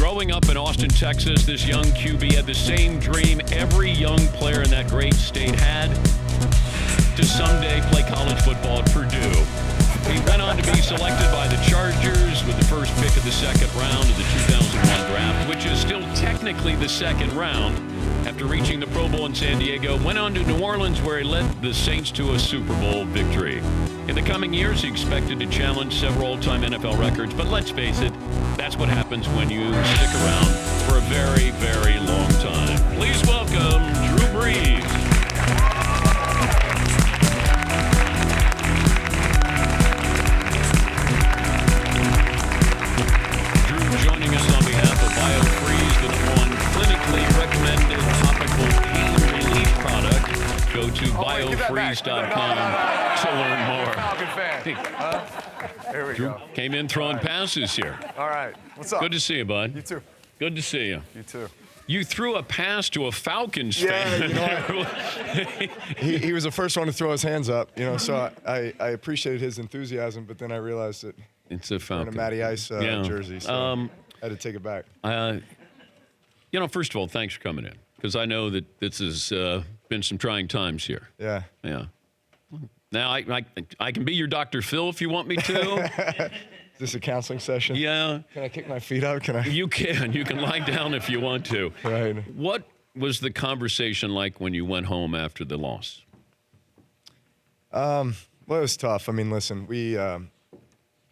Growing up in Austin, Texas, this young QB had the same dream every young player in that great state had, to someday play college football at Purdue. He went on to be selected by the Chargers with the first pick of the second round of the 2001 draft, which is still technically the second round. After reaching the Pro Bowl in San Diego, went on to New Orleans where he led the Saints to a Super Bowl victory. In the coming years, he expected to challenge several all-time NFL records, but let's face it, that's what happens when you stick around for a very, very long time. Please welcome Drew Brees. Joining us on behalf of BioFreeze, the one clinically recommended topical pain relief product. Go to biofreeze.com to learn more. Falcon fan. Here we go. Came in throwing passes here. All right. What's up? Good to see you, bud. You too. Good to see you. You too. You threw a pass to a Falcons fan. You know, he was the first one to throw his hands up, so I appreciated his enthusiasm, but then I realized that it's a Falcon. In a Matty Ice jersey, so I had to take it back. First of all, thanks for coming in, because I know that this has been some trying times here. Yeah. Yeah. Now, I can be your Dr. Phil if you want me to. Is this a counseling session? Yeah. Can I kick my feet up? You can. You can lie down if you want to. Right. What was the conversation like when you went home after the loss? Well, it was tough. I mean, listen, we had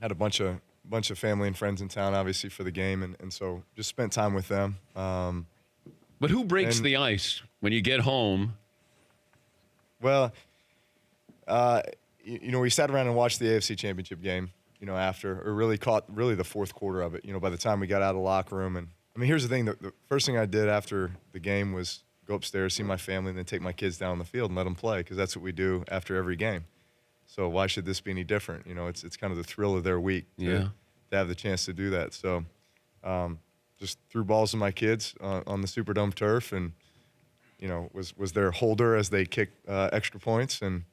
a bunch of family and friends in town, obviously, for the game, and so just spent time with them. But who breaks the ice when you get home? Well, we sat around and watched the AFC Championship game, after, or really caught the fourth quarter of it, by the time we got out of the locker room. And, I mean, here's the thing. The first thing I did after the game was go upstairs, see my family, and then take my kids down on the field and let them play, because that's what we do after every game. So why should this be any different? It's kind of the thrill of their week to have the chance to do that. So just threw balls to my kids on the Superdome turf, and, was their holder as they kicked extra points. And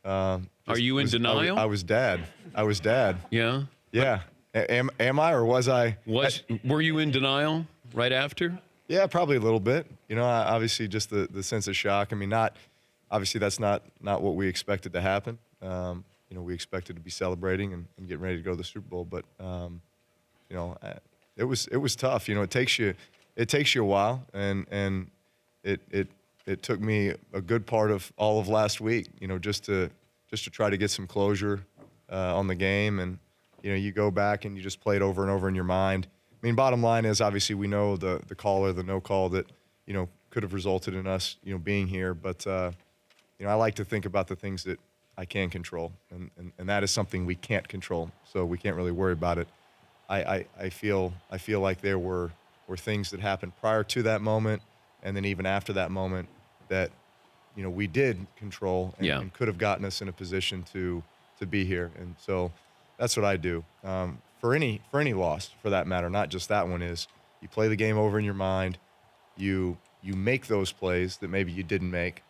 are you in denial? I was dad. Yeah. Yeah. Am I, or was I? Were you in denial right after? Yeah, probably a little bit. Obviously just the sense of shock. I mean, obviously that's not what we expected to happen. We expected to be celebrating and getting ready to go to the Super Bowl, but it was tough. It takes you a while, and it took me a good part of all of last week, just to try to get some closure on the game, and you go back and you just play it over and over in your mind. I mean, bottom line is, obviously we know the call or the no call that could have resulted in us being here, but I like to think about the things that I can control, and that is something we can't control, so we can't really worry about it. I feel like there were things that happened prior to that moment, and then even after that moment, that we did control and could have gotten us in a position to be here. And so that's what I do for any loss, for that matter, not just that one. Is you play the game over in your mind, you make those plays that maybe you didn't make,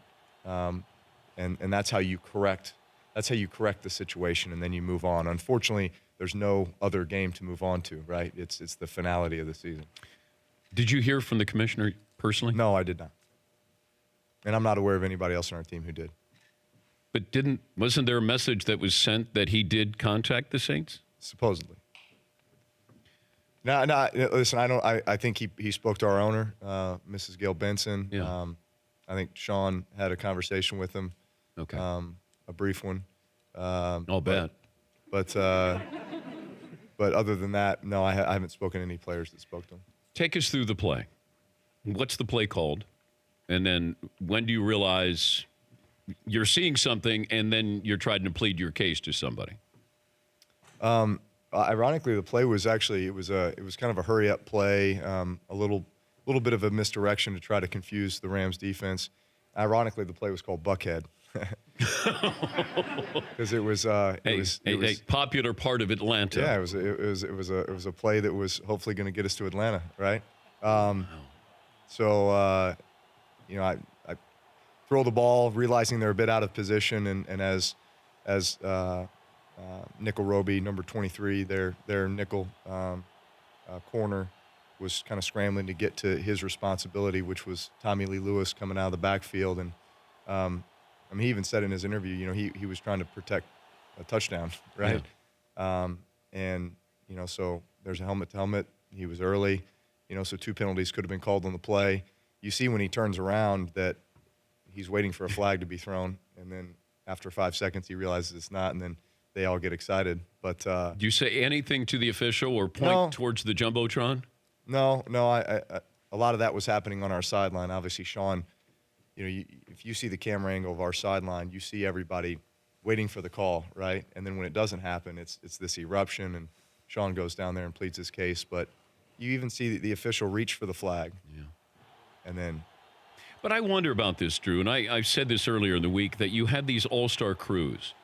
and that's how you correct. That's how you correct the situation, and then you move on. Unfortunately, there's no other game to move on to, right? It's the finality of the season. Did you hear from the commissioner personally? No, I did not. And I'm not aware of anybody else on our team who did. But wasn't there a message that was sent that he did contact the Saints? Supposedly. No, listen, I think he spoke to our owner, Mrs. Gail Benson. Yeah. I think Sean had a conversation with him. Okay. A brief one. I'll bet. But other than that, no, I haven't spoken to any players that spoke to him. Take us through the play. What's the play called? And then when do you realize you're seeing something and then you're trying to plead your case to somebody? Ironically, the play was actually, it was kind of a hurry up play, a little bit of a misdirection to try to confuse the Rams defense. Ironically, the play was called Buckhead. Because it was a popular part of Atlanta. Yeah, it was a play that was hopefully going to get us to Atlanta, right? So I throw the ball, realizing they're a bit out of position, and as Nickel Roby, number 23, their nickel corner, was kind of scrambling to get to his responsibility, which was Tommy Lee Lewis coming out of the backfield. And he even said in his interview, he was trying to protect a touchdown, right? Yeah. And so there's a helmet to helmet. He was early, so 2 penalties could have been called on the play. You see when he turns around that he's waiting for a flag to be thrown, and then after 5 seconds he realizes it's not, and then they all get excited. But do you say anything to the official or point towards the jumbotron? No. A lot of that was happening on our sideline. Obviously, Sean, if you see the camera angle of our sideline, you see everybody waiting for the call, right? And then when it doesn't happen, it's this eruption, and Sean goes down there and pleads his case. But you even see the official reach for the flag. Yeah. And then. But I wonder about this, Drew, and I said this earlier in the week, that you have these all-star crews.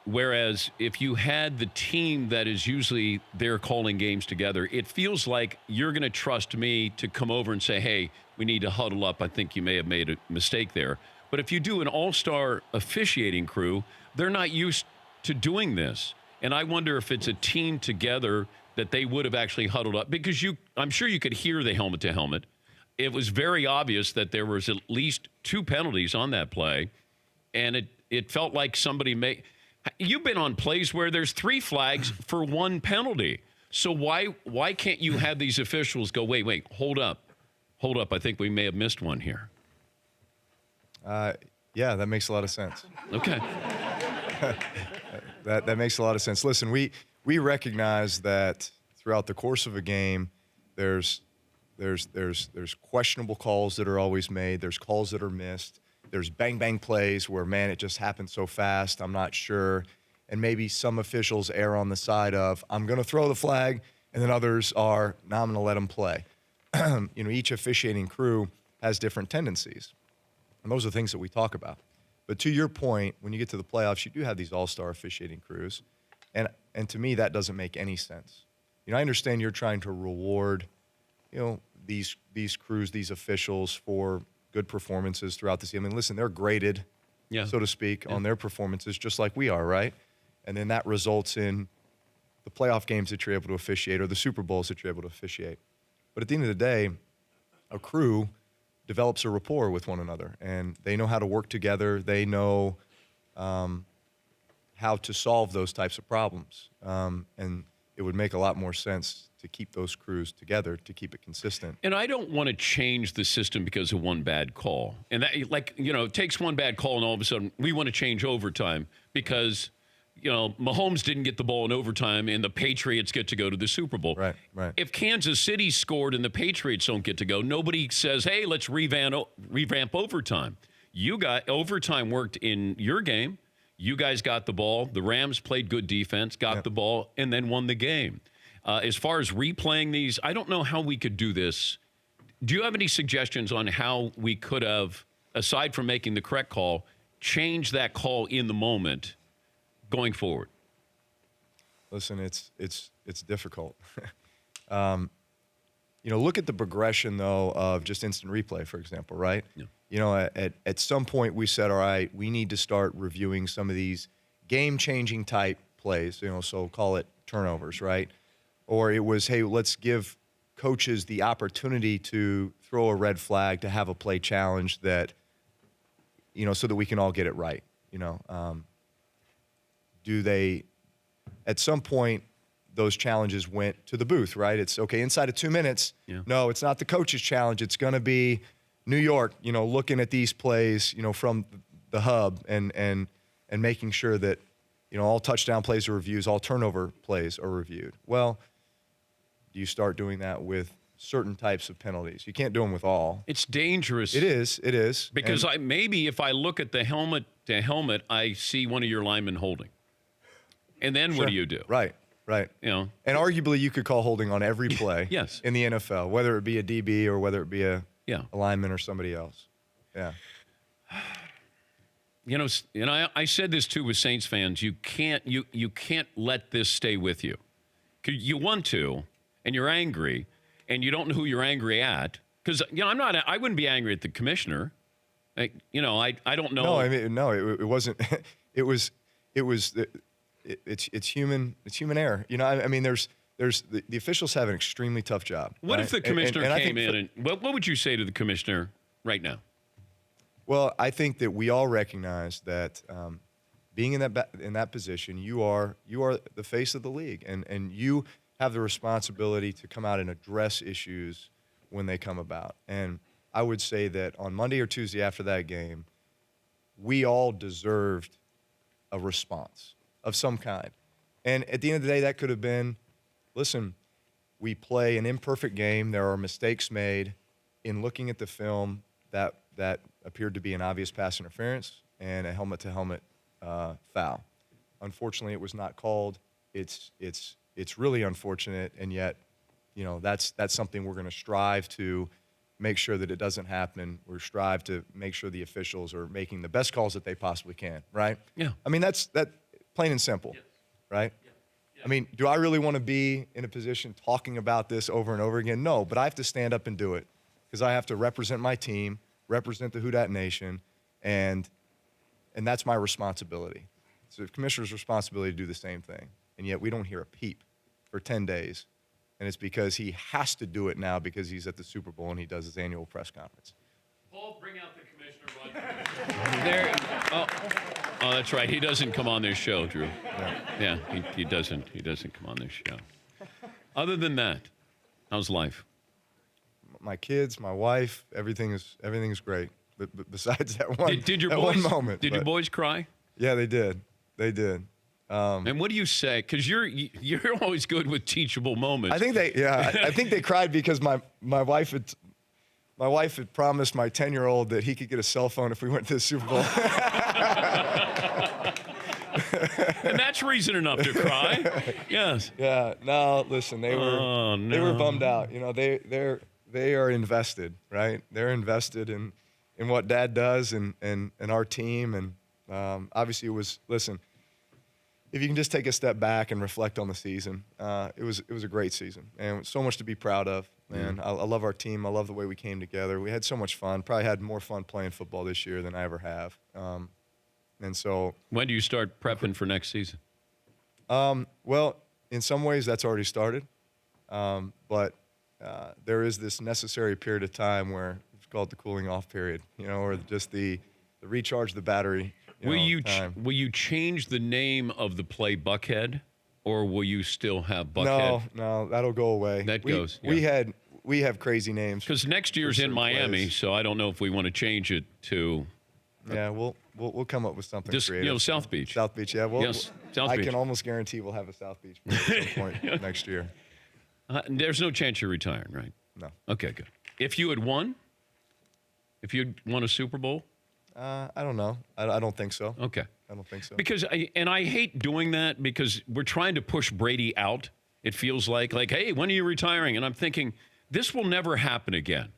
Whereas if you had the team that is usually there calling games together, it feels like you're going to trust me to come over and say, hey, we need to huddle up. I think you may have made a mistake there. But if you do an all-star officiating crew, they're not used to doing this. And I wonder if it's a team together that they would have actually huddled up. Because I'm sure you could hear the helmet to helmet. It was very obvious that there was at least 2 penalties on that play. And it felt like somebody made... You've been on plays where there's 3 flags for 1 penalty. So why can't you have these officials go, wait, hold up. I think we may have missed one here. Yeah, that makes a lot of sense. Okay. that makes a lot of sense. Listen, we recognize that throughout the course of a game, there's questionable calls that are always made. There's calls that are missed. There's bang plays where, man, it just happened so fast, I'm not sure. And maybe some officials err on the side of, I'm going to throw the flag, and then others are, no, I'm going to let them play. Each officiating crew has different tendencies. And those are things that we talk about. But to your point, when you get to the playoffs, you do have these all-star officiating crews. And to me, that doesn't make any sense. I understand you're trying to reward, these crews, these officials for good performances throughout the season. I mean, listen, they're graded, so to speak, on their performances, just like we are, right? And then that results in the playoff games that you're able to officiate or the Super Bowls that you're able to officiate. But at the end of the day, a crew develops a rapport with one another, and they know how to work together. They know how to solve those types of problems. And it would make a lot more sense to keep those crews together, to keep it consistent. And I don't want to change the system because of one bad call. And that, it takes one bad call and all of a sudden we want to change overtime because, Mahomes didn't get the ball in overtime and the Patriots get to go to the Super Bowl. Right. If Kansas City scored and the Patriots don't get to go, nobody says, hey, let's revamp overtime. Overtime worked in your game. You guys got the ball. The Rams played good defense, got the ball, and then won the game. As far as replaying these, I don't know how we could do this. Do you have any suggestions on how we could have, aside from making the correct call, change that call in the moment going forward? Listen, it's difficult. Look at the progression, though, of just instant replay, for example, right? Yeah. At some point we said, all right, we need to start reviewing some of these game-changing type plays, so call it turnovers, right? Or it was, hey, let's give coaches the opportunity to throw a red flag, to have a play challenge that, so that we can all get it right. At some point, those challenges went to the booth, right? It's okay, inside of 2 minutes. Yeah. No, it's not the coach's challenge. It's going to be New York, looking at these plays, from the hub and making sure that, all touchdown plays are reviewed, all turnover plays are reviewed. Well, do you start doing that with certain types of penalties? You can't do them with all. It's dangerous. It is. Because maybe if I look at the helmet to helmet, I see one of your linemen holding. And then what do you do? Right. And arguably you could call holding on every play yes. in the NFL, whether it be a DB or whether it be a lineman or somebody else. Yeah. I said this too with Saints fans. You can't let this stay with you. You want to, and you're angry, and you don't know who you're angry at. Because I wouldn't be angry at the commissioner. I don't know. No, it wasn't. It's human. It's human error. There's the officials have an extremely tough job. What right? if the commissioner I came think in and what would you say to the commissioner right now? Well, I think that we all recognize that being in that position, you are the face of the league, and you have the responsibility to come out and address issues when they come about. And I would say that on Monday or Tuesday after that game, we all deserved a response of some kind. And at the end of the day, that could have been, listen, we play an imperfect game. There are mistakes made. In looking at the film, that appeared to be an obvious pass interference and a helmet-to-helmet foul. Unfortunately, it was not called. It's really unfortunate, and yet, that's something we're going to strive to make sure that it doesn't happen. We strive to make sure the officials are making the best calls that they possibly can, right? Yeah. I mean, that's plain and simple, Yes. right? Yeah. Yeah. I mean, do I really want to be in a position talking about this over and over again? No, but I have to stand up and do it because I have to represent my team, represent the Who Dat Nation, and that's my responsibility. It's the commissioner's responsibility to do the same thing, and yet we don't hear a peep for 10 days. And it's because he has to do it now because he's at the Super Bowl and he does his annual press conference. Paul, bring out the commissioner. There. Oh, that's right. He doesn't come on this show, Drew. Yeah, he doesn't. He doesn't come on this show. Other than that, how's life? My kids, my wife, everything's great. But besides that one, Did your that boys? one moment, Did your boys cry? Yeah, they did. They did. And what do you say? Because you're always good with teachable moments. I think I think they cried because my wife had promised my 10-year-old that he could get a cell phone if we went to the Super Bowl. And that's reason enough to cry. Yes. Yeah. No, listen, they were bummed out. They are invested, right? They're invested in what Dad does and our team, and obviously it was, listen, if you can just take a step back and reflect on the season, it was a great season and so much to be proud of. And I love our team. I love the way we came together. We had so much fun. Probably had more fun playing football this year than I ever have. And so, when do you start prepping for next season? Well, in some ways that's already started, but there is this necessary period of time where it's called the cooling off period, or just the recharge the battery. Will you change the name of the play Buckhead, or will you still have Buckhead? No, that'll go away. Goes. Yeah. We have crazy names. Because next year's in Miami, plays. so I don't know if we want to change it to. Yeah, we'll come up with something Just, creative. South Beach. South Beach, yeah. Yes, South I Beach. can almost guarantee we'll have a South Beach at some point next year. There's no chance you're retiring, right? No. Okay, good. If you'd won a Super Bowl? I don't know. I don't think so. Okay. I don't think so. Because I hate doing that because we're trying to push Brady out. It feels like, hey, when are you retiring? And I'm thinking, this will never happen again.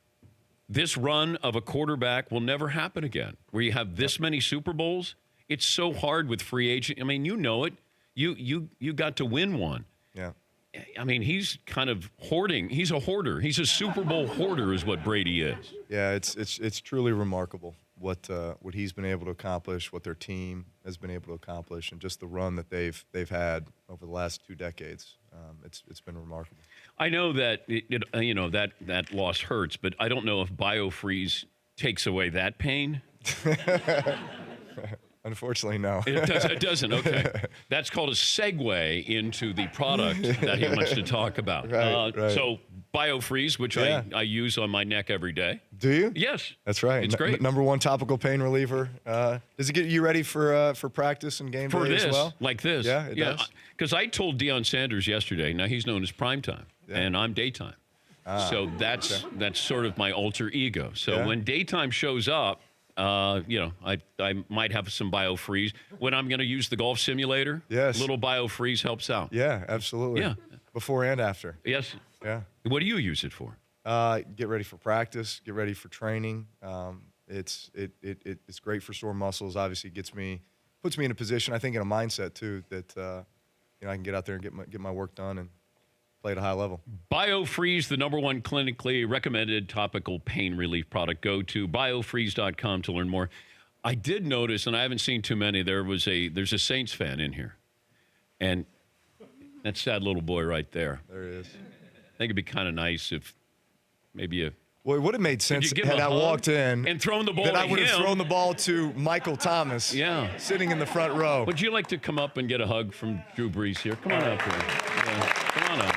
This run of a quarterback will never happen again, where you have this many Super Bowls. It's so hard with free agent. I mean, you know it. You got to win one. Yeah. I mean, he's kind of hoarding. He's a hoarder. He's a Super Bowl hoarder is what Brady is. Yeah, it's truly remarkable what he's been able to accomplish, what their team has been able to accomplish, and just the run that they've had over the last 2 decades. It's been remarkable. I know that that loss hurts, but I don't know if BioFreeze takes away that pain. Unfortunately, no. It doesn't. Okay, that's called a segue into the product that he wants to talk about. Right. So BioFreeze, which I use on my neck every day. Do you? Yes. That's right. It's great. Number one topical pain reliever. Does it get you ready for practice and game day as well? Like this. Yeah, it does. Because I told Deion Sanders yesterday. Now he's known as primetime, and I'm daytime. So that's sort of my alter ego. So when daytime shows up, I might have some BioFreeze. When I'm going to use the golf simulator, little BioFreeze helps out. Yeah, absolutely. Yeah. Before and after. Yes. Yeah. What do you use it for? Get ready for practice. Get ready for training. It's great for sore muscles. Obviously, puts me in a position. I think in a mindset too that I can get out there and get my work done and play at a high level. BioFreeze, the #1 clinically recommended topical pain relief product. Go to biofreeze.com to learn more. I did notice, and I haven't seen too many. There's a Saints fan in here, and That sad little boy right there. There he is. I think it'd be kind of nice if maybe you. Well, it would have made sense give him had a I hug walked in and thrown the ball that to I would have him. thrown the ball to Michael Thomas. Yeah. Sitting in the front row. Would you like to come up and get a hug from Drew Brees here? Come on up here. Yeah, come on up.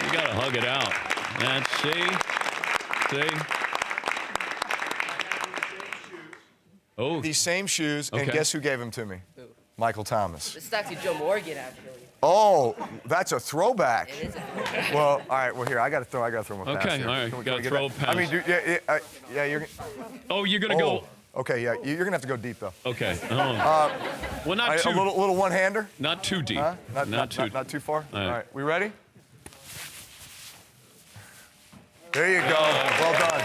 You got to hug it out. And see. Oh, These same shoes, and Okay. guess who gave them to me? Michael Thomas. This is actually Joe Morgan, actually. Oh, that's a throwback. It is a throwback. Well, all right. Well, here I got to throw my pass. Okay, here. all right, Can we gotta get throw that? a I mean, pass. yeah, you're. oh, you're gonna go. Okay, yeah, you're gonna have to go deep though. Okay. Oh. Well, not A too. little one-hander. Not too deep. Huh? Not Too far. All right. All right, we ready? There you go. Well done.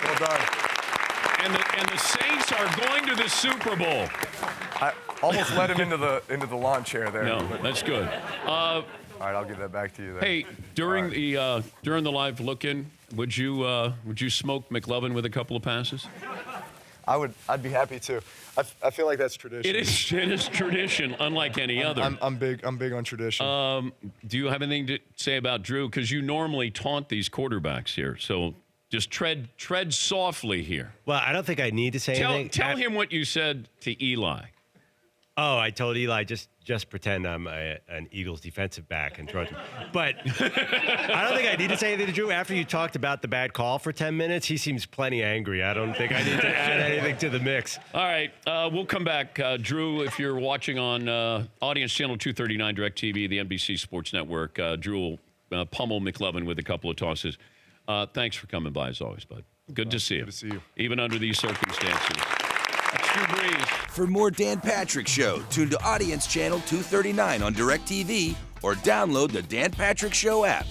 Well done. And the Saints are going to the Super Bowl. I almost led him into the lawn chair there. No, that's good. All right, I'll give that back to you there. Hey, during the live look-in, would you smoke McLovin with a couple of passes? I'd be happy to. I feel like that's tradition. It is tradition, unlike any other. I'm big on tradition. Do you have anything to say about Drew? Because you normally taunt these quarterbacks here, so just tread softly here. Well, I don't think I need to say anything. Tell him what you said to Eli. Oh, I told Eli just pretend I'm an Eagles defensive back and throw it. But I don't think I need to say anything to Drew. After you talked about the bad call for 10 minutes, he seems plenty angry. I don't think I need to add anything to the mix. All right, we'll come back. Drew, if you're watching on Audience Channel 239 DirecTV, the NBC Sports Network, Drew will pummel McLovin with a couple of tosses. Thanks for coming by, as always, bud. Good to see you. Good to see you. Even under these circumstances. That's Drew Brees. For more Dan Patrick Show, tune to Audience Channel 239 on DirecTV or download the Dan Patrick Show app.